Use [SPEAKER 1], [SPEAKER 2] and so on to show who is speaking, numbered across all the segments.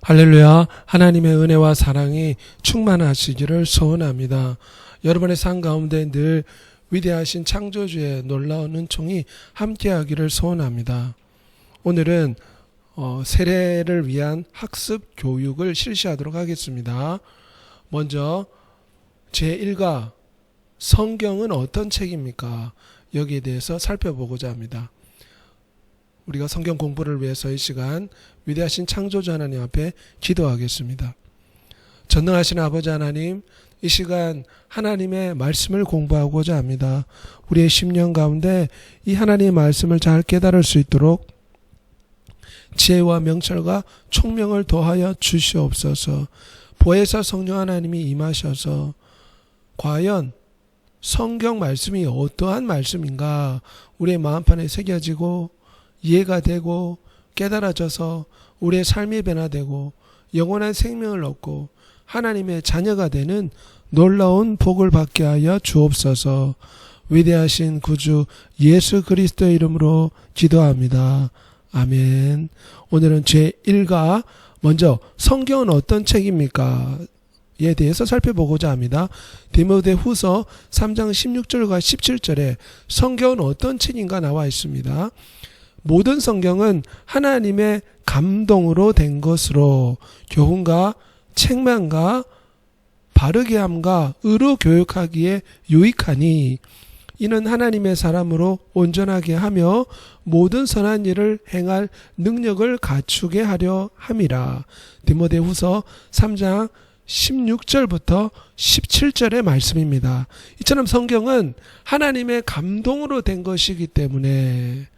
[SPEAKER 1] 할렐루야. 하나님의 은혜와 사랑이 충만하시기를 소원합니다. 여러분의 삶 가운데 늘 위대하신 창조주의 놀라운 은총이 함께하기를 소원합니다. 오늘은 세례를 위한 학습 교육을 실시하도록 하겠습니다. 먼저 제1과 성경은 어떤 책입니까? 여기에 대해서 살펴보고자 합니다. 우리가 성경 공부를 위해서 이 시간 위대하신 창조주 하나님 앞에 기도하겠습니다. 전능하신 아버지 하나님, 이 시간 하나님의 말씀을 공부하고자 합니다. 우리의 심령 가운데 이 하나님의 말씀을 잘 깨달을 수 있도록 지혜와 명철과 총명을 더하여 주시옵소서. 보혜사 성령 하나님이 임하셔서 과연 성경 말씀이 어떠한 말씀인가 우리의 마음판에 새겨지고 이해가 되고 깨달아져서 우리의 삶이 변화되고 영원한 생명을 얻고 하나님의 자녀가 되는 놀라운 복을 받게 하여 주옵소서. 위대하신 구주 예수 그리스도의 이름으로 기도합니다. 아멘. 오늘은 제1과 먼저 성경은 어떤 책입니까? 에 대해서 살펴보고자 합니다. 디모데후서 3장 16절과 17절에 성경은 어떤 책인가 나와 있습니다. 모든 성경은 하나님의 감동으로 된 것으로 교훈과 책망과 바르게 함과 의로 교육하기에 유익하니 이는 하나님의 사람으로 온전하게 하며 모든 선한 일을 행할 능력을 갖추게 하려 함이라. 디모데후서 3장 16절부터 17절의 말씀입니다. 이처럼 성경은 하나님의 감동으로 된 것이기 때문에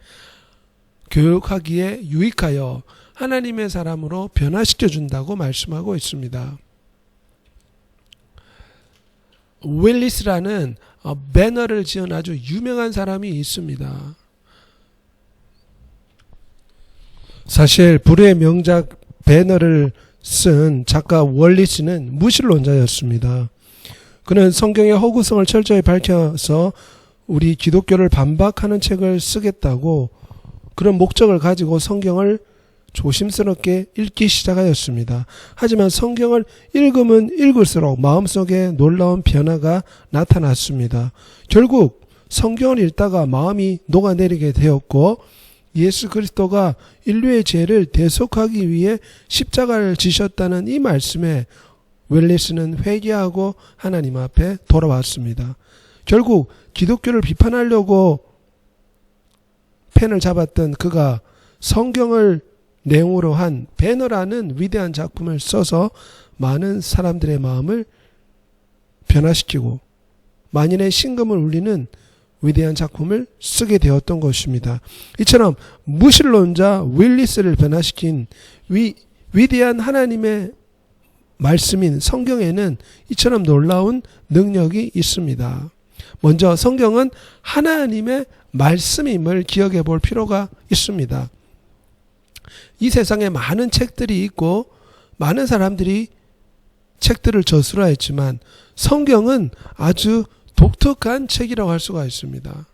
[SPEAKER 1] 교육하기에 유익하여 하나님의 사람으로 변화시켜 준다고 말씀하고 있습니다. 웰리스라는 배너를 지은 아주 유명한 사람이 있습니다. 사실 불후의 명작 배너를 쓴 작가 월리스는 무신론자였습니다. 그는 성경의 허구성을 철저히 밝혀서 우리 기독교를 반박하는 책을 쓰겠다고 그런 목적을 가지고 성경을 조심스럽게 읽기 시작하였습니다. 하지만 성경을 읽으면 읽을수록 마음속에 놀라운 변화가 나타났습니다. 결국 성경을 읽다가 마음이 녹아내리게 되었고 예수 그리스도가 인류의 죄를 대속하기 위해 십자가를 지셨다는 이 말씀에 웰리스는 회개하고 하나님 앞에 돌아왔습니다. 결국 기독교를 비판하려고 펜을 잡았던 그가 성경을 내용으로 한 배너라는 위대한 작품을 써서 많은 사람들의 마음을 변화시키고 만인의 신금을 울리는 위대한 작품을 쓰게 되었던 것입니다. 이처럼 무신론자 윌리스를 변화시킨 위대한 하나님의 말씀인 성경에는 이처럼 놀라운 능력이 있습니다. 먼저 성경은 하나님의 말씀임을 기억해 볼 필요가 있습니다. 이 세상에 많은 책들이 있고 많은 사람들이 책들을 저술하였지만 성경은 아주 독특한 책이라고 할 수가 있습니다.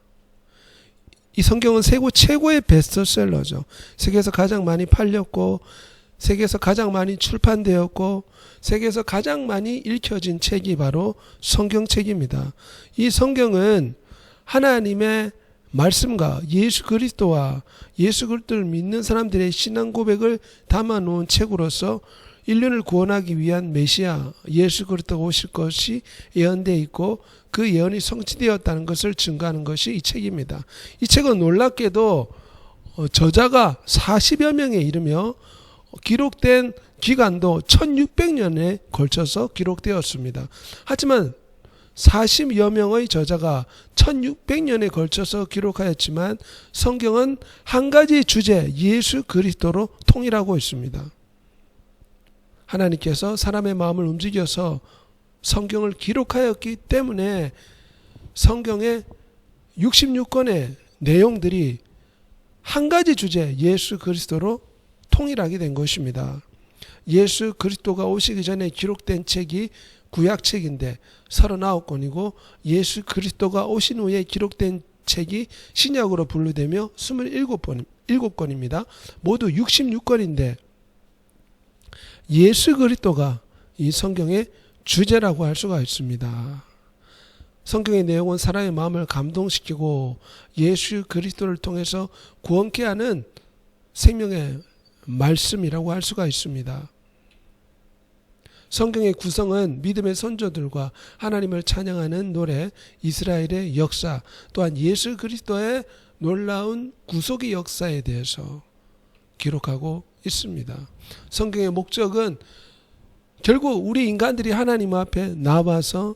[SPEAKER 1] 이 성경은 세계 최고의 베스트셀러죠. 세계에서 가장 많이 팔렸고 세계에서 가장 많이 출판되었고 세계에서 가장 많이 읽혀진 책이 바로 성경책입니다. 이 성경은 하나님의 말씀과 예수 그리스도와 예수 그리스도를 믿는 사람들의 신앙 고백을 담아놓은 책으로서 인류를 구원하기 위한 메시아 예수 그리스도가 오실 것이 예언되어 있고 그 예언이 성취되었다는 것을 증거하는 것이 이 책입니다. 이 책은 놀랍게도 저자가 40여 명에 이르며 기록된 기간도 1600년에 걸쳐서 기록되었습니다. 하지만 40여 명의 저자가 1600년에 걸쳐서 기록하였지만 성경은 한 가지 주제 예수 그리스도로 통일하고 있습니다. 하나님께서 사람의 마음을 움직여서 성경을 기록하였기 때문에 성경의 66권의 내용들이 한 가지 주제 예수 그리스도로 통일하게 된 것입니다. 예수 그리스도가 오시기 전에 기록된 책이 구약책인데 39권이고 예수 그리스도가 오신 후에 기록된 책이 신약으로 분류되며 27권입니다. 모두 66권인데 예수 그리스도가 이 성경의 주제라고 할 수가 있습니다. 성경의 내용은 사람의 마음을 감동시키고 예수 그리스도를 통해서 구원케 하는 생명의 말씀이라고 할 수가 있습니다. 성경의 구성은 믿음의 선조들과 하나님을 찬양하는 노래, 이스라엘의 역사, 또한 예수 그리스도의 놀라운 구속의 역사에 대해서 기록하고 있습니다. 성경의 목적은 결국 우리 인간들이 하나님 앞에 나와서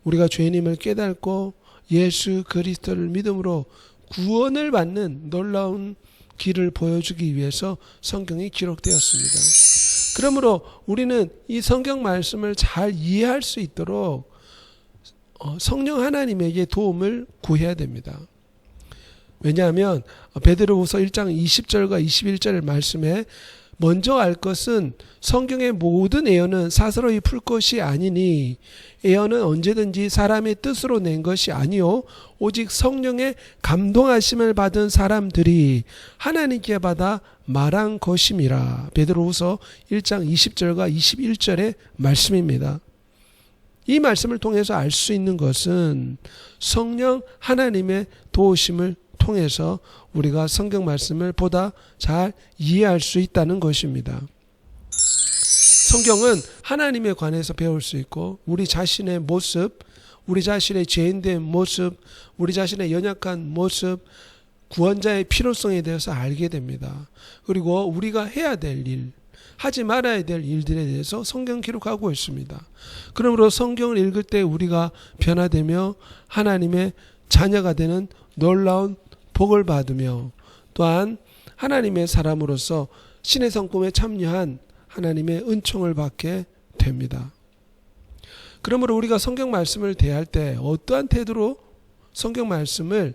[SPEAKER 1] 우리가 죄인임을 깨닫고 예수 그리스도를 믿음으로 구원을 받는 놀라운 길을 보여주기 위해서 성경이 기록되었습니다. 그러므로 우리는 이 성경 말씀을 잘 이해할 수 있도록 성령 하나님에게 도움을 구해야 됩니다. 왜냐하면 베드로후서 1장 20절과 21절 말씀에 먼저 알 것은 성경의 모든 예언은 사사로이 풀 것이 아니니 예언은 언제든지 사람의 뜻으로 낸 것이 아니요 오직 성령의 감동하심을 받은 사람들이 하나님께 받아 말한 것임이라. 베드로후서 1장 20절과 21절의 말씀입니다. 이 말씀을 통해서 알 수 있는 것은 성령 하나님의 도우심을 통해서 우리가 성경 말씀을 보다 잘 이해할 수 있다는 것입니다. 성경은 하나님에 관해서 배울 수 있고 우리 자신의 모습, 우리 자신의 죄인된 모습, 우리 자신의 연약한 모습, 구원자의 필요성에 대해서 알게 됩니다. 그리고 우리가 해야 될 일, 하지 말아야 될 일들에 대해서 성경 기록하고 있습니다. 그러므로 성경을 읽을 때 우리가 변화되며 하나님의 자녀가 되는 놀라운 복을 받으며 또한 하나님의 사람으로서 신의 성품에 참여한 하나님의 은총을 받게 됩니다. 그러므로 우리가 성경 말씀을 대할 때 어떠한 태도로 성경 말씀을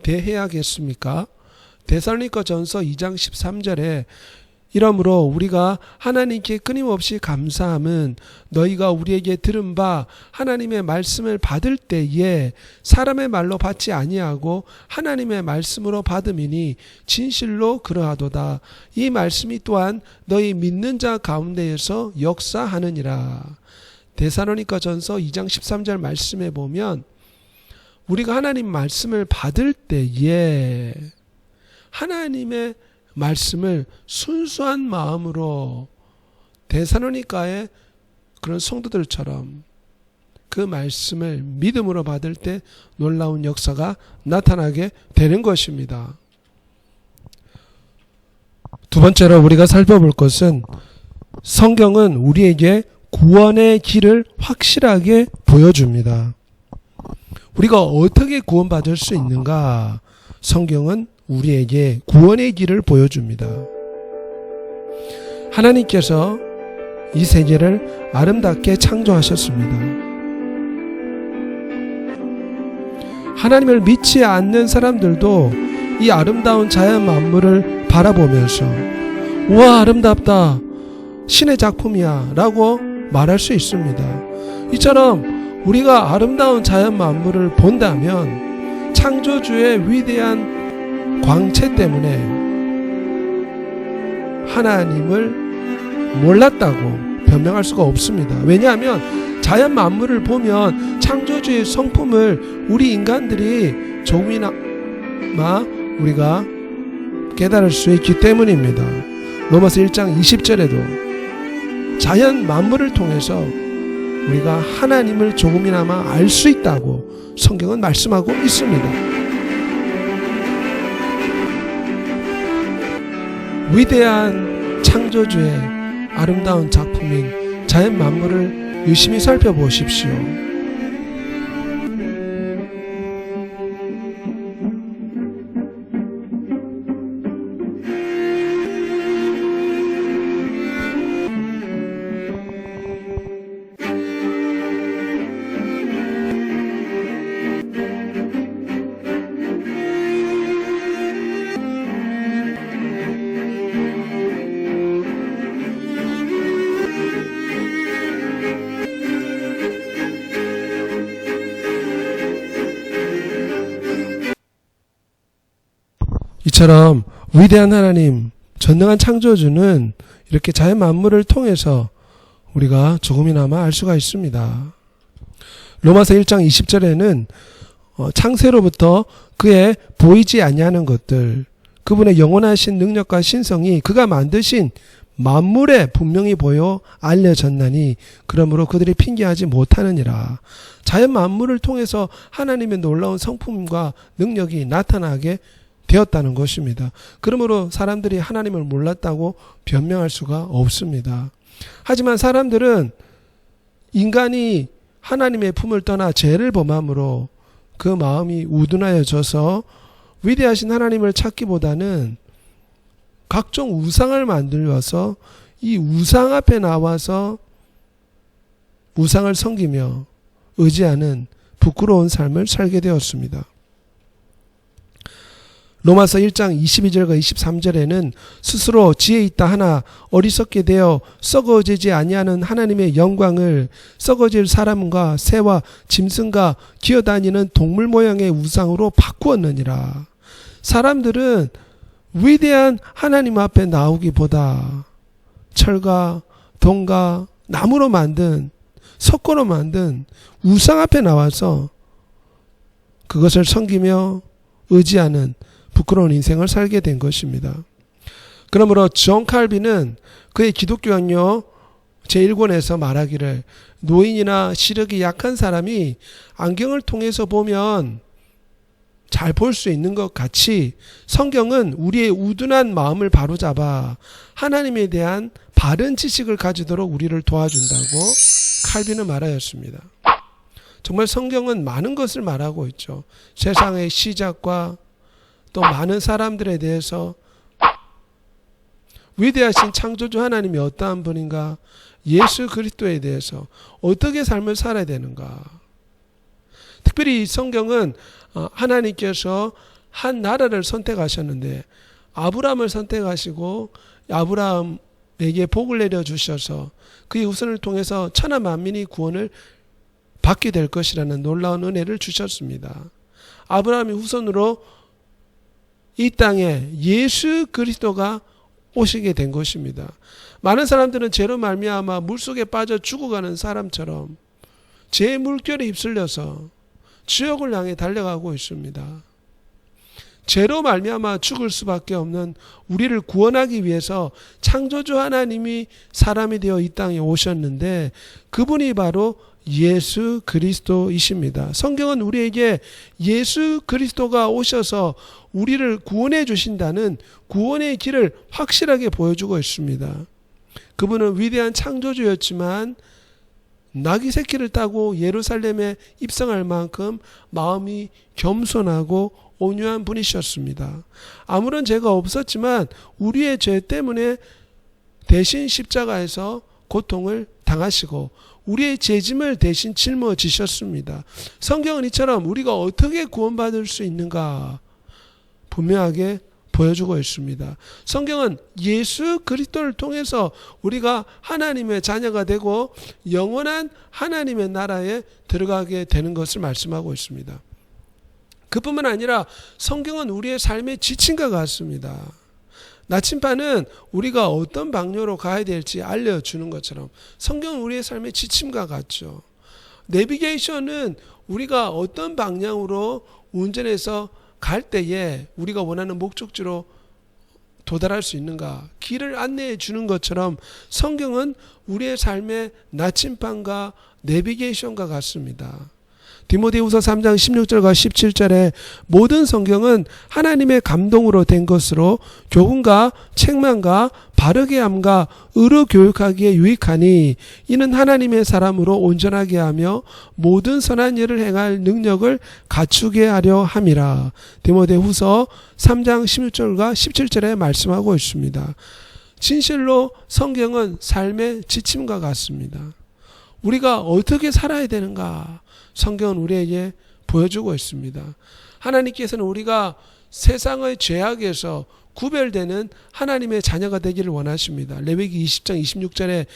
[SPEAKER 1] 대해야겠습니까? 데살로니가전서 2장 13절에 이러므로 우리가 하나님께 끊임없이 감사함은 너희가 우리에게 들은 바 하나님의 말씀을 받을 때에 사람의 말로 받지 아니하고 하나님의 말씀으로 받음이니 진실로 그러하도다. 이 말씀이 또한 너희 믿는 자 가운데에서 역사하느니라. 데살로니가전서 2장 13절 말씀에 보면 우리가 하나님 말씀을 받을 때에 하나님의 말씀을 순수한 마음으로 데살로니가의 그런 성도들처럼 그 말씀을 믿음으로 받을 때 놀라운 역사가 나타나게 되는 것입니다. 두 번째로 우리가 살펴볼 것은 성경은 우리에게 구원의 길을 확실하게 보여줍니다. 우리가 어떻게 구원받을 수 있는가? 성경은 우리에게 구원의 길을 보여줍니다. 하나님께서 이 세계를 아름답게 창조하셨습니다. 하나님을 믿지 않는 사람들도 이 아름다운 자연 만물을 바라보면서 우와 아름답다 신의 작품이야 라고 말할 수 있습니다. 이처럼 우리가 아름다운 자연 만물을 본다면 창조주의 위대한 광채 때문에 하나님을 몰랐다고 변명할 수가 없습니다. 왜냐하면 자연 만물을 보면 창조주의 성품을 우리 인간들이 조금이나마 우리가 깨달을 수 있기 때문입니다. 로마서 1장 20절에도 자연 만물을 통해서 우리가 하나님을 조금이나마 알 수 있다고 성경은 말씀하고 있습니다. 위대한 창조주의 아름다운 작품인 자연 만물을 유심히 살펴보십시오. 이처럼 위대한 하나님, 전능한 창조주는 이렇게 자연 만물을 통해서 우리가 조금이나마 알 수가 있습니다. 로마서 1장 20절에는 창세로부터 그의 보이지 아니하는 것들, 그분의 영원하신 능력과 신성이 그가 만드신 만물에 분명히 보여 알려졌나니 그러므로 그들이 핑계하지 못하느니라. 자연 만물을 통해서 하나님의 놀라운 성품과 능력이 나타나게 되었다는 것입니다. 그러므로 사람들이 하나님을 몰랐다고 변명할 수가 없습니다. 하지만 사람들은 인간이 하나님의 품을 떠나 죄를 범함으로 그 마음이 우둔하여져서 위대하신 하나님을 찾기보다는 각종 우상을 만들어서 이 우상 앞에 나와서 우상을 섬기며 의지하는 부끄러운 삶을 살게 되었습니다. 로마서 1장 22절과 23절에는 스스로 지혜 있다 하나 어리석게 되어 썩어지지 아니하는 하나님의 영광을 썩어질 사람과 새와 짐승과 기어다니는 동물 모양의 우상으로 바꾸었느니라. 사람들은 위대한 하나님 앞에 나오기보다 철과 동과 나무로 만든 석고로 만든 우상 앞에 나와서 그것을 섬기며 의지하는 부끄러운 인생을 살게 된 것입니다. 그러므로 존 칼빈은 그의 기독교 강요 제1권에서 말하기를 노인이나 시력이 약한 사람이 안경을 통해서 보면 잘 볼 수 있는 것 같이 성경은 우리의 우둔한 마음을 바로잡아 하나님에 대한 바른 지식을 가지도록 우리를 도와준다고 칼빈은 말하였습니다. 정말 성경은 많은 것을 말하고 있죠. 세상의 시작과 또 많은 사람들에 대해서 위대하신 창조주 하나님이 어떠한 분인가, 예수 그리스도에 대해서 어떻게 삶을 살아야 되는가. 특별히 이 성경은 하나님께서 한 나라를 선택하셨는데 아브라함을 선택하시고 아브라함에게 복을 내려주셔서 그의 후손을 통해서 천하 만민이 구원을 받게 될 것이라는 놀라운 은혜를 주셨습니다. 아브라함의 후손으로 이 땅에 예수 그리스도가 오시게 된 것입니다. 많은 사람들은 죄로 말미암아 물속에 빠져 죽어가는 사람처럼 죄의 물결에 휩쓸려서 지옥을 향해 달려가고 있습니다. 죄로 말미암아 죽을 수밖에 없는 우리를 구원하기 위해서 창조주 하나님이 사람이 되어 이 땅에 오셨는데 그분이 바로 예수 그리스도이십니다. 성경은 우리에게 예수 그리스도가 오셔서 우리를 구원해 주신다는 구원의 길을 확실하게 보여주고 있습니다. 그분은 위대한 창조주였지만 나귀 새끼를 타고 예루살렘에 입성할 만큼 마음이 겸손하고 온유한 분이셨습니다. 아무런 죄가 없었지만 우리의 죄 때문에 대신 십자가에서 고통을 당하시고 우리의 죄짐을 대신 짊어지셨습니다. 성경은 이처럼 우리가 어떻게 구원받을 수 있는가 분명하게 보여주고 있습니다. 성경은 예수 그리스도를 통해서 우리가 하나님의 자녀가 되고 영원한 하나님의 나라에 들어가게 되는 것을 말씀하고 있습니다. 그뿐만 아니라 성경은 우리의 삶의 지침과 같습니다. 나침반은 우리가 어떤 방향으로 가야 될지 알려주는 것처럼 성경은 우리의 삶의 지침과 같죠. 내비게이션은 우리가 어떤 방향으로 운전해서 갈 때에 우리가 원하는 목적지로 도달할 수 있는가 길을 안내해 주는 것처럼 성경은 우리의 삶의 나침반과 내비게이션과 같습니다. 디모데후서 3장 16절과 17절에 모든 성경은 하나님의 감동으로 된 것으로 교훈과 책망과 바르게 함과 의로 교육하기에 유익하니 이는 하나님의 사람으로 온전하게 하며 모든 선한 일을 행할 능력을 갖추게 하려 함이라. 디모데후서 3장 16절과 17절에 말씀하고 있습니다. 진실로 성경은 삶의 지침과 같습니다. 우리가 어떻게 살아야 되는가 성경은 우리에게 보여주고 있습니다. 하나님께서는 우리가 세상의 죄악에서 구별되는 하나님의 자녀가 되기를 원하십니다. 레위기 20장 26절에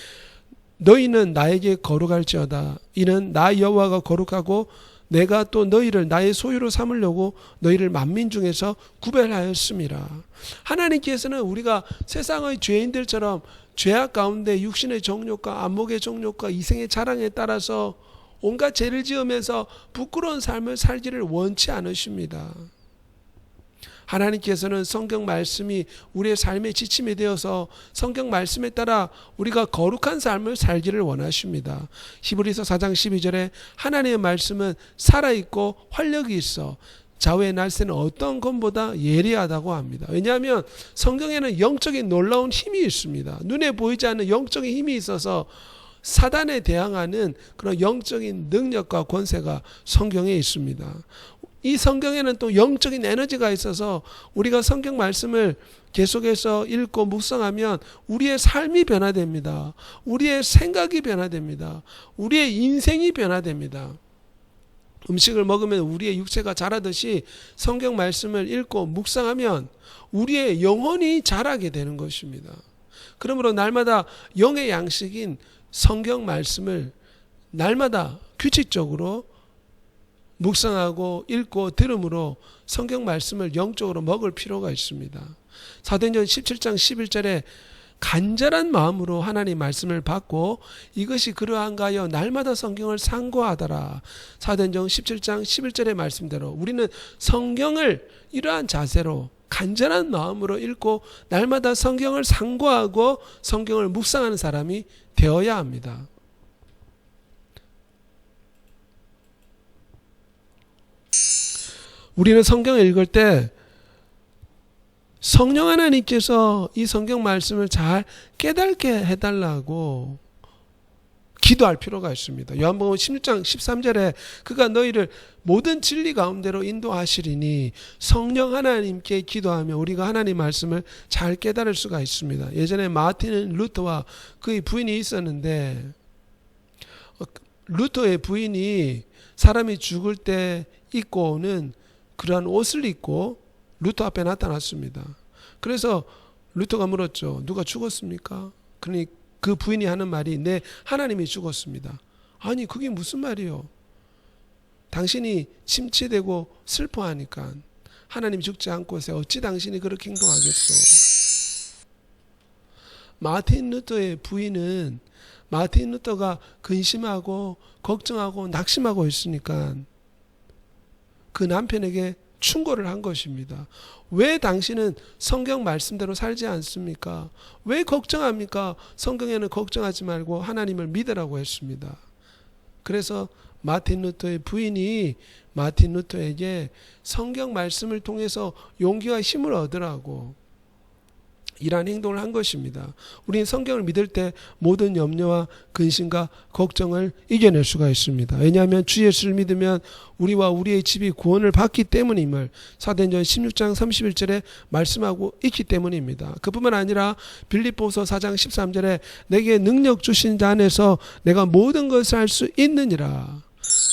[SPEAKER 1] 너희는 나에게 거룩할지어다. 이는 나 여호와가 거룩하고 내가 또 너희를 나의 소유로 삼으려고 너희를 만민 중에서 구별하였음이라. 하나님께서는 우리가 세상의 죄인들처럼 죄악 가운데 육신의 정욕과 안목의 정욕과 이생의 자랑에 따라서 온갖 죄를 지으면서 부끄러운 삶을 살기를 원치 않으십니다. 하나님께서는 성경 말씀이 우리의 삶의 지침이 되어서 성경 말씀에 따라 우리가 거룩한 삶을 살기를 원하십니다. 히브리서 4장 12절에 하나님의 말씀은 살아있고 활력이 있어 좌우의 날새는 어떤 것보다 예리하다고 합니다. 왜냐하면 성경에는 영적인 놀라운 힘이 있습니다. 눈에 보이지 않는 영적인 힘이 있어서 사단에 대항하는 그런 영적인 능력과 권세가 성경에 있습니다. 이 성경에는 또 영적인 에너지가 있어서 우리가 성경 말씀을 계속해서 읽고 묵상하면 우리의 삶이 변화됩니다. 우리의 생각이 변화됩니다. 우리의 인생이 변화됩니다. 음식을 먹으면 우리의 육체가 자라듯이 성경 말씀을 읽고 묵상하면 우리의 영혼이 자라게 되는 것입니다. 그러므로 날마다 영의 양식인 성경 말씀을 날마다 규칙적으로 묵상하고 읽고 들음으로 성경 말씀을 영적으로 먹을 필요가 있습니다. 사도행전 17장 11절에 간절한 마음으로 하나님 말씀을 받고 이것이 그러한가 하여 날마다 성경을 상고하더라. 사도행전 17장 11절의 말씀대로 우리는 성경을 이러한 자세로 간절한 마음으로 읽고 날마다 성경을 상고하고 성경을 묵상하는 사람이 되어야 합니다. 우리는 성경을 읽을 때 성령 하나님께서 이 성경 말씀을 잘 깨닫게 해달라고 기도할 필요가 있습니다. 요한복음 16장 13절에 그가 너희를 모든 진리 가운데로 인도하시리니 성령 하나님께 기도하며 우리가 하나님 말씀을 잘 깨달을 수가 있습니다. 예전에 마틴 루터와 그의 부인이 있었는데 루터의 부인이 사람이 죽을 때 입고 오는 그러한 옷을 입고 루터 앞에 나타났습니다. 그래서 루터가 물었죠. 누가 죽었습니까? 그러니 그 부인이 하는 말이 네, 하나님이 죽었습니다. 아니 그게 무슨 말이요? 당신이 침체되고 슬퍼하니까 하나님이 죽지 않고서 어찌 당신이 그렇게 행동하겠소? 마틴 루터의 부인은 마틴 루터가 근심하고 걱정하고 낙심하고 있으니까 그 남편에게 충고를 한 것입니다. 왜 당신은 성경 말씀대로 살지 않습니까? 왜 걱정합니까? 성경에는 걱정하지 말고 하나님을 믿으라고 했습니다. 그래서 마틴 루터의 부인이 마틴 루터에게 성경 말씀을 통해서 용기와 힘을 얻으라고 이러한 행동을 한 것입니다. 우리는 성경을 믿을 때 모든 염려와 근심과 걱정을 이겨낼 수가 있습니다. 왜냐하면 주 예수를 믿으면 우리와 우리의 집이 구원을 받기 때문임을 사도행전 16장 31절에 말씀하고 있기 때문입니다. 그뿐만 아니라 빌립보서 4장 13절에 내게 능력 주신 자 안에서 내가 모든 것을 할 수 있느니라.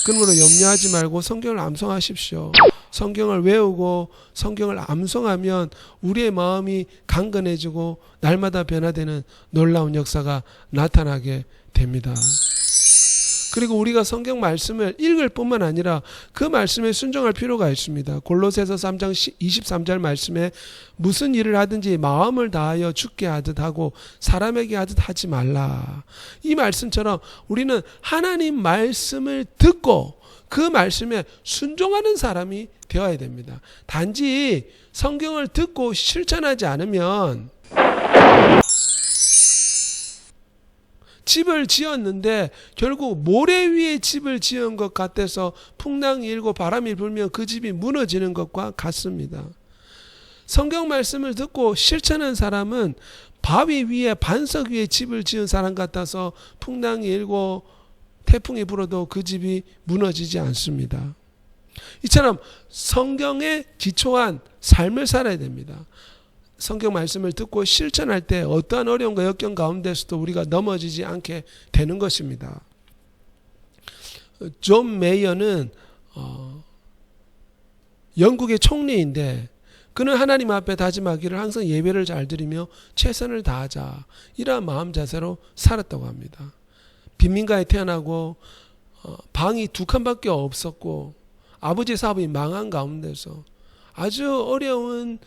[SPEAKER 1] 그러므로 염려하지 말고 성경을 암송하십시오. 성경을 외우고 성경을 암송하면 우리의 마음이 강건해지고 날마다 변화되는 놀라운 역사가 나타나게 됩니다. 그리고 우리가 성경 말씀을 읽을 뿐만 아니라 그 말씀에 순종할 필요가 있습니다. 골로새서 3장 23절 말씀에 무슨 일을 하든지 마음을 다하여 주께 하듯 하고 사람에게 하듯 하지 말라. 이 말씀처럼 우리는 하나님 말씀을 듣고 그 말씀에 순종하는 사람이 되어야 됩니다. 단지 성경을 듣고 실천하지 않으면 집을 지었는데 결국 모래 위에 집을 지은 것 같아서 풍랑이 일고 바람이 불면 그 집이 무너지는 것과 같습니다. 성경 말씀을 듣고 실천한 사람은 바위 위에 반석 위에 집을 지은 사람 같아서 풍랑이 일고 태풍이 불어도 그 집이 무너지지 않습니다. 이처럼 성경에 기초한 삶을 살아야 됩니다. 성경 말씀을 듣고 실천할 때 어떠한 어려움과 역경 가운데서도 우리가 넘어지지 않게 되는 것입니다. 존 메이어는 영국의 총리인데 그는 하나님 앞에 다짐하기를 항상 예배를 잘 드리며 최선을 다하자 이러한 마음 자세로 살았다고 합니다. 빈민가에 태어나고 방이 2칸밖에 없었고 아버지 사업이 망한 가운데서 아주 어려운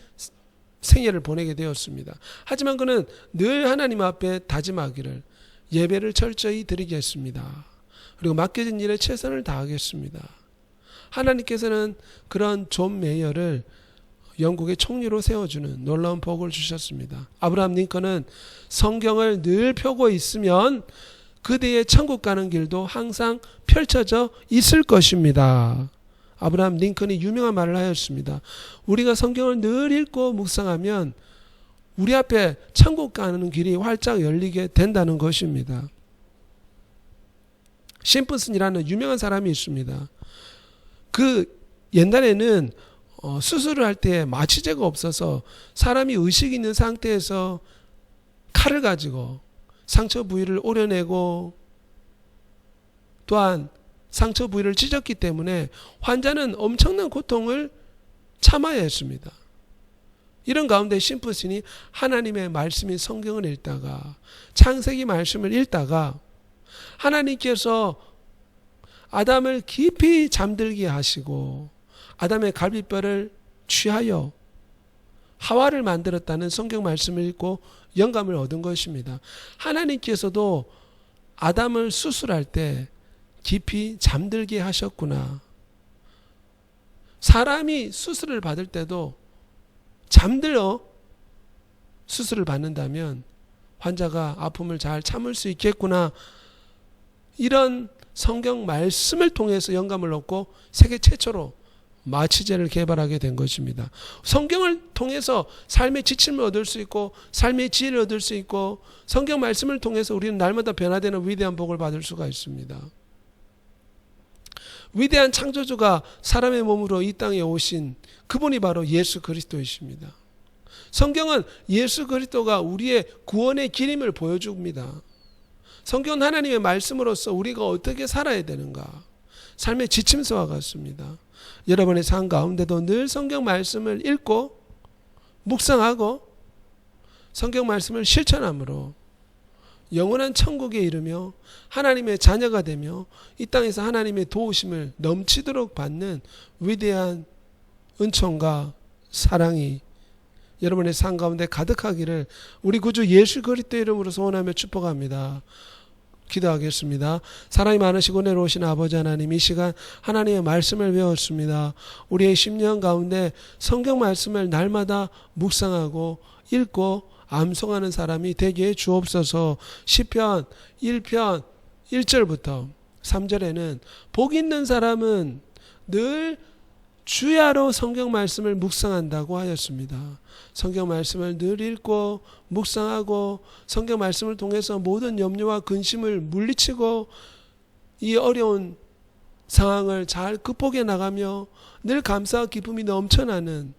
[SPEAKER 1] 생애를 보내게 되었습니다. 하지만 그는 늘 하나님 앞에 다짐하기를 예배를 철저히 드리겠습니다. 그리고 맡겨진 일에 최선을 다하겠습니다. 하나님께서는 그런 존 메이어를 영국의 총리로 세워주는 놀라운 복을 주셨습니다. 아브라함 링컨은 성경을 늘 펴고 있으면 그대의 천국 가는 길도 항상 펼쳐져 있을 것입니다. 아브라함 링컨이 유명한 말을 하였습니다. 우리가 성경을 늘 읽고 묵상하면 우리 앞에 천국 가는 길이 활짝 열리게 된다는 것입니다. 심플슨이라는 유명한 사람이 있습니다. 그 옛날에는 수술을 할 때 마취제가 없어서 사람이 의식이 있는 상태에서 칼을 가지고 상처 부위를 오려내고 또한 상처 부위를 찢었기 때문에 환자는 엄청난 고통을 참아야 했습니다. 이런 가운데 심플슨이 하나님의 말씀인 성경을 읽다가 창세기 말씀을 읽다가 하나님께서 아담을 깊이 잠들게 하시고 아담의 갈비뼈를 취하여 하와를 만들었다는 성경 말씀을 읽고 영감을 얻은 것입니다. 하나님께서도 아담을 수술할 때 깊이 잠들게 하셨구나. 사람이 수술을 받을 때도 잠들어 수술을 받는다면 환자가 아픔을 잘 참을 수 있겠구나. 이런 성경 말씀을 통해서 영감을 얻고 세계 최초로 마취제를 개발하게 된 것입니다. 성경을 통해서 삶의 지침을 얻을 수 있고 삶의 지혜를 얻을 수 있고 성경 말씀을 통해서 우리는 날마다 변화되는 위대한 복을 받을 수가 있습니다. 위대한 창조주가 사람의 몸으로 이 땅에 오신 그분이 바로 예수 그리스도이십니다. 성경은 예수 그리스도가 우리의 구원의 길임을 보여줍니다. 성경은 하나님의 말씀으로서 우리가 어떻게 살아야 되는가 삶의 지침서와 같습니다. 여러분의 삶 가운데도 늘 성경 말씀을 읽고 묵상하고 성경 말씀을 실천함으로 영원한 천국에 이르며 하나님의 자녀가 되며 이 땅에서 하나님의 도우심을 넘치도록 받는 위대한 은총과 사랑이 여러분의 삶 가운데 가득하기를 우리 구주 예수 그리스도 이름으로 소원하며 축복합니다. 기도하겠습니다. 사랑이 많으시고 내려오신 아버지 하나님, 이 시간 하나님의 말씀을 배웠습니다. 우리의 심령 가운데 성경 말씀을 날마다 묵상하고 읽고 암송하는 사람이 되게 주옵소서. 시편 1편 1절부터 3절에는 복 있는 사람은 늘 주야로 성경 말씀을 묵상한다고 하였습니다. 성경 말씀을 늘 읽고 묵상하고 성경 말씀을 통해서 모든 염려와 근심을 물리치고 이 어려운 상황을 잘 극복해 나가며 늘 감사와 기쁨이 넘쳐나는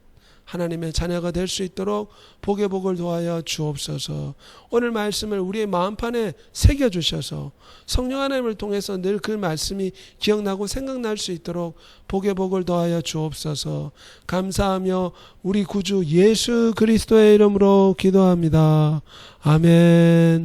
[SPEAKER 1] 하나님의 자녀가 될 수 있도록 복의 복을 도하여 주옵소서. 오늘 말씀을 우리의 마음판에 새겨주셔서 성령 하나님을 통해서 늘 그 말씀이 기억나고 생각날 수 있도록 복의 복을 도하여 주옵소서. 감사하며 우리 구주 예수 그리스도의 이름으로 기도합니다. 아멘.